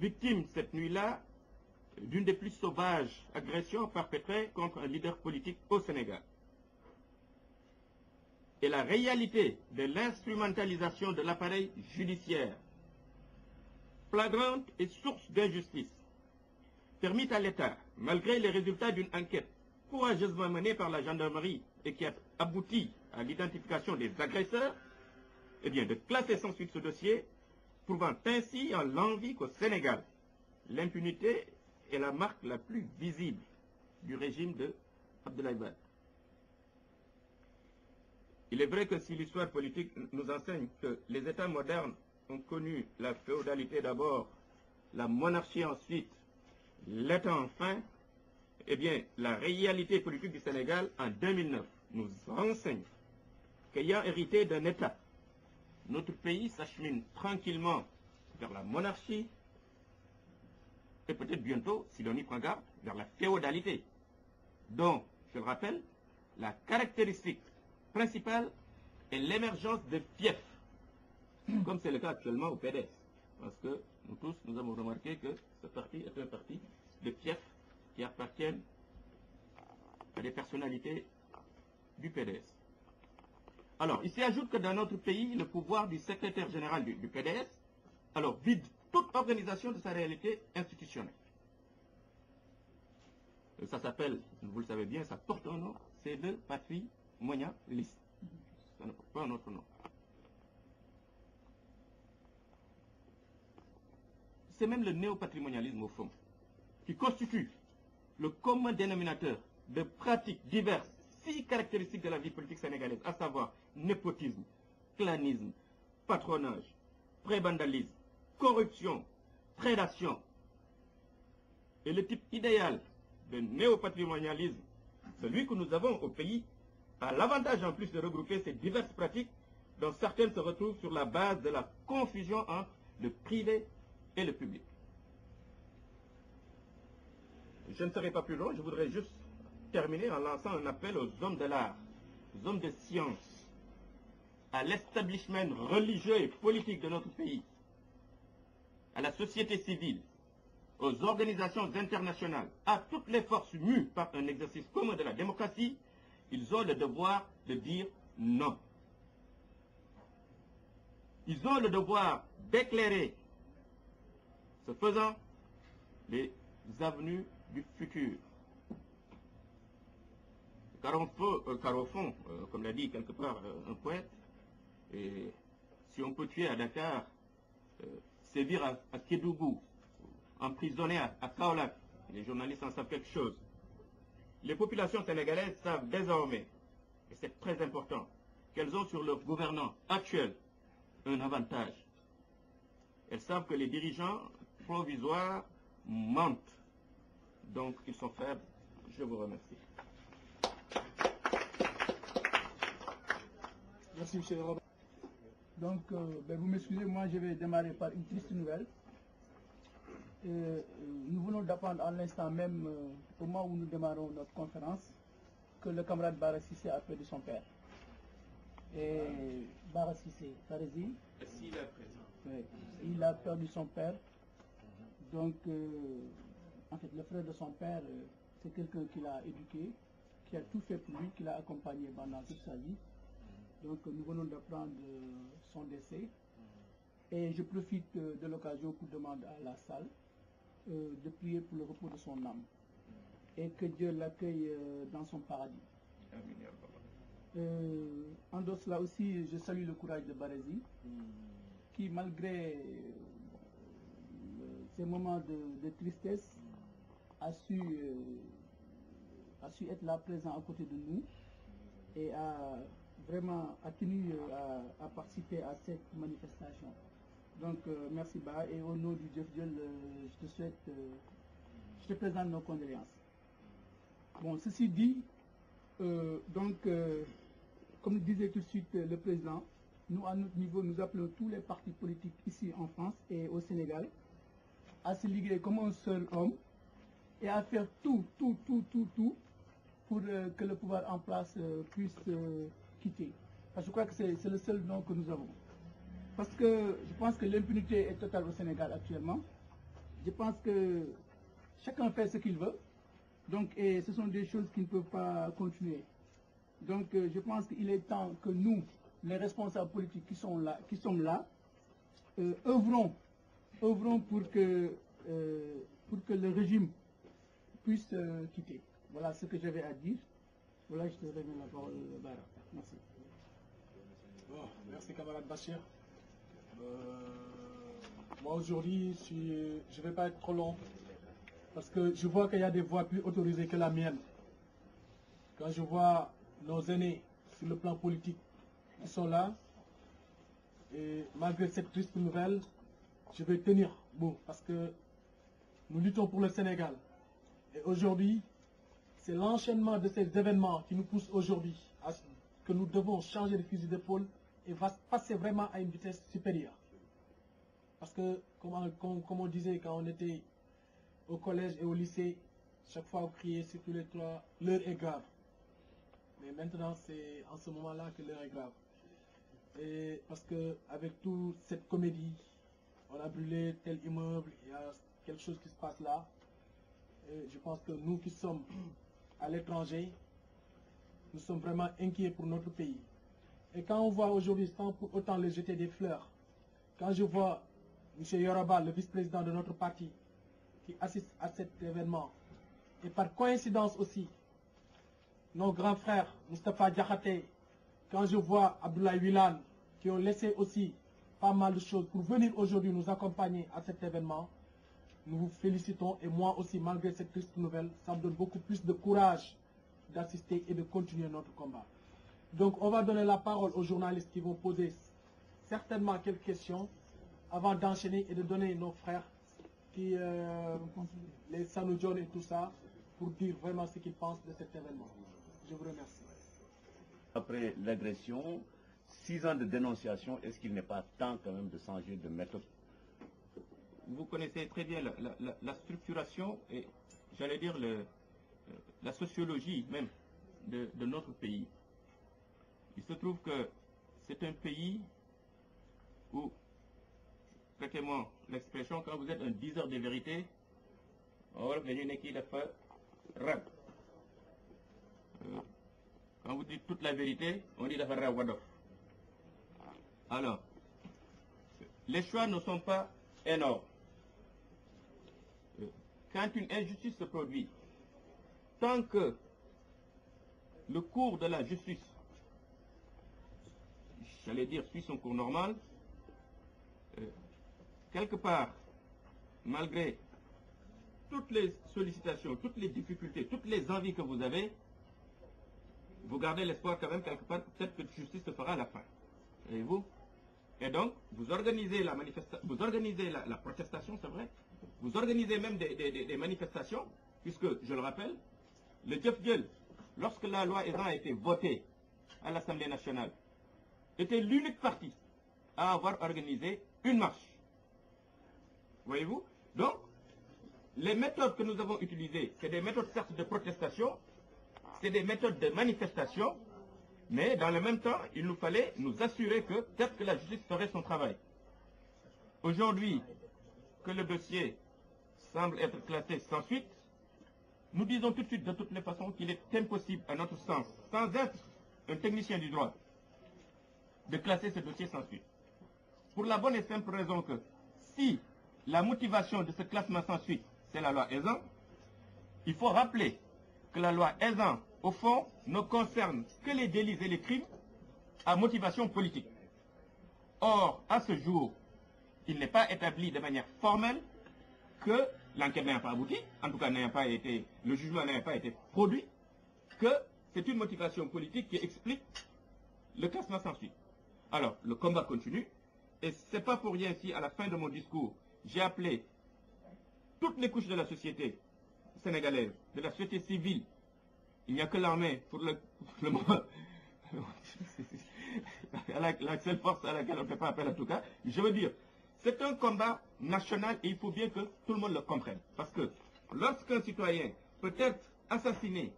victime cette nuit-là d'une des plus sauvages agressions perpétrées contre un leader politique au Sénégal. Et la réalité de l'instrumentalisation de l'appareil judiciaire, flagrante et source d'injustice, permit à l'État, malgré les résultats d'une enquête courageusement menée par la gendarmerie et qui a abouti à l'identification des agresseurs, eh bien, de classer sans suite ce dossier, prouvant ainsi en l'envie qu'au Sénégal, l'impunité est la marque la plus visible du régime de Abdoulaye Wade. Il est vrai que si l'histoire politique nous enseigne que les États modernes ont connu la féodalité d'abord, la monarchie ensuite, l'État enfin, eh bien, la réalité politique du Sénégal en 2009 nous renseigne qu'ayant hérité d'un État, notre pays s'achemine tranquillement vers la monarchie et peut-être bientôt, si l'on y prend garde, vers la féodalité, dont, je le rappelle, la caractéristique principale est l'émergence de fiefs, comme c'est le cas actuellement au PDS. Parce que nous tous, nous avons remarqué que ce parti est un parti de fiefs qui appartiennent à des personnalités du PDS. Alors, il s'y ajoute que dans notre pays, le pouvoir du secrétaire général du PDS, alors vide toute organisation de sa réalité institutionnelle. Ça s'appelle, vous le savez bien, ça porte un nom, c'est le patrimonialisme. Ça ne porte pas un autre nom. C'est même le néopatrimonialisme au fond, qui constitue le commun dénominateur de pratiques diverses, si caractéristiques de la vie politique sénégalaise, à savoir népotisme, clanisme, patronage, prébandalisme, corruption, prédation. Et le type idéal de néopatrimonialisme, celui que nous avons au pays, a l'avantage en plus de regrouper ces diverses pratiques dont certaines se retrouvent sur la base de la confusion entre le privé et le public. Je ne serai pas plus long, je voudrais juste terminer en lançant un appel aux hommes de l'art, aux hommes de science, à l'establishment religieux et politique de notre pays, à la société civile, aux organisations internationales, à toutes les forces mues par un exercice commun de la démocratie. Ils ont le devoir de dire non. Ils ont le devoir d'éclairer, ce faisant, les avenues du futur. Car au fond, comme l'a dit quelque part un poète, et si on peut tuer à Dakar, sévir à Kédougou, emprisonner à Kaolack, les journalistes en savent quelque chose. Les populations sénégalaises savent désormais, et c'est très important, qu'elles ont sur leurs gouvernants actuels un avantage. Elles savent que les dirigeants provisoires mentent. Donc, ils sont faibles. Je vous remercie. Merci, M. Robert. Donc, vous m'excusez, moi je vais démarrer par une triste nouvelle. Nous venons d'apprendre à l'instant même, au moment où nous démarrons notre conférence, que le camarade Bara Cissé a perdu son père. Et Bara Cissé, Farezi, il a perdu son père. Donc, en fait, le frère de son père, c'est quelqu'un qui l'a éduqué, qui a tout fait pour lui, qui l'a accompagné pendant toute sa vie. Donc, nous venons d'apprendre son décès. Et je profite de l'occasion pour demander à la salle de prier pour le repos de son âme. Et que Dieu l'accueille dans son paradis. En dehors de cela aussi, je salue le courage de Barezi, qui malgré ces moments de tristesse, a su être là présent à côté de nous et a vraiment tenu à participer à cette manifestation. Donc merci Ba, et au nom du Dieu, je te présente nos condoléances. Bon, ceci dit, comme le disait tout de suite le président, nous à notre niveau, nous appelons tous les partis politiques ici en France et au Sénégal à se liguer comme un seul homme et à faire tout pour que le pouvoir en place puisse quitter. Parce que je crois que c'est le seul nom que nous avons. Parce que je pense que l'impunité est totale au Sénégal actuellement. je pense que chacun fait ce qu'il veut. Donc, et ce sont des choses qui ne peuvent pas continuer. Donc, je pense qu'il est temps que nous, les responsables politiques qui sommes là, œuvrons pour que le régime puisse quitter. Voilà ce que j'avais à dire. Voilà, je te remets la parole, Bara. Merci. Bon, merci camarade Bachir. Moi aujourd'hui, je ne vais pas être trop long parce que je vois qu'il y a des voix plus autorisées que la mienne. Quand je vois nos aînés sur le plan politique qui sont là, et malgré cette triste nouvelle, je vais tenir bon parce que nous luttons pour le Sénégal. Et aujourd'hui, c'est l'enchaînement de ces événements qui nous pousse aujourd'hui à que nous devons changer de fusil d'épaule et va passer vraiment à une vitesse supérieure. Parce que, comme on disait quand on était au collège et au lycée, chaque fois on criait sur tous les toits, l'heure est grave. Mais maintenant, c'est en ce moment-là que l'heure est grave. Et parce que avec toute cette comédie, on a brûlé tel immeuble, il y a quelque chose qui se passe là. Et je pense que nous qui sommes à l'étranger, nous sommes vraiment inquiets pour notre pays. Et quand on voit aujourd'hui, sans pour autant leur jeter des fleurs, quand je vois M. Yoruba, le vice-président de notre parti, qui assiste à cet événement, et par coïncidence aussi, nos grands frères, Moustapha Diakhaté, quand je vois Abdoulaye Wilane, qui ont laissé aussi pas mal de choses pour venir aujourd'hui nous accompagner à cet événement, nous vous félicitons et moi aussi, malgré cette triste nouvelle, ça me donne beaucoup plus de courage d'assister et de continuer notre combat. Donc on va donner la parole aux journalistes qui vont poser certainement quelques questions avant d'enchaîner et de donner nos frères, les Sanoudjon et tout ça, pour dire vraiment ce qu'ils pensent de cet événement. Je vous remercie. Après l'agression, 6 ans de dénonciation, est-ce qu'il n'est pas temps quand même de changer de méthode? Vous connaissez très bien la structuration et, j'allais dire, la sociologie même de notre pays. Il se trouve que c'est un pays où, prêtez-moi l'expression, quand vous êtes un diseur de vérité, quand vous dites toute la vérité, on dit d'affaire Wadof. Alors, les choix ne sont pas énormes. Quand une injustice se produit, tant que le cours de la justice, j'allais dire, suit son cours normal, quelque part, malgré toutes les sollicitations, toutes les difficultés, toutes les envies que vous avez, vous gardez l'espoir quand même quelque part, peut-être que la justice se fera à la fin. Voyez-vous? Et donc, vous organisez la manifestation, vous organisez la protestation, c'est vrai. Vous organisez même des manifestations, puisque, je le rappelle, le Djefdjel, lorsque la loi ESAN a été votée à l'Assemblée nationale, était l'unique parti à avoir organisé une marche. Voyez-vous? Donc, les méthodes que nous avons utilisées, c'est des méthodes certes de protestation, c'est des méthodes de manifestation, mais dans le même temps, il nous fallait nous assurer que peut-être que la justice ferait son travail. Aujourd'hui, que le dossier semble être classé sans suite, nous disons tout de suite, de toutes les façons, qu'il est impossible, à notre sens, sans être un technicien du droit, de classer ce dossier sans suite. Pour la bonne et simple raison que, si la motivation de ce classement sans suite, c'est la loi ESAN, il faut rappeler que la loi ESAN, au fond, ne concerne que les délits et les crimes à motivation politique. Or, à ce jour, il n'est pas établi de manière formelle que l'enquête n'ayant pas abouti, en tout cas le jugement n'ayant pas été produit, que c'est une motivation politique qui explique le classement sans suite. Alors, le combat continue, et ce n'est pas pour rien si, à la fin de mon discours, j'ai appelé toutes les couches de la société sénégalaise, de la société civile. Il n'y a que l'armée pour le moment. La seule force à laquelle on ne fait pas appel en tout cas. Je veux dire, c'est un combat national et il faut bien que tout le monde le comprenne. Parce que lorsqu'un citoyen peut être assassiné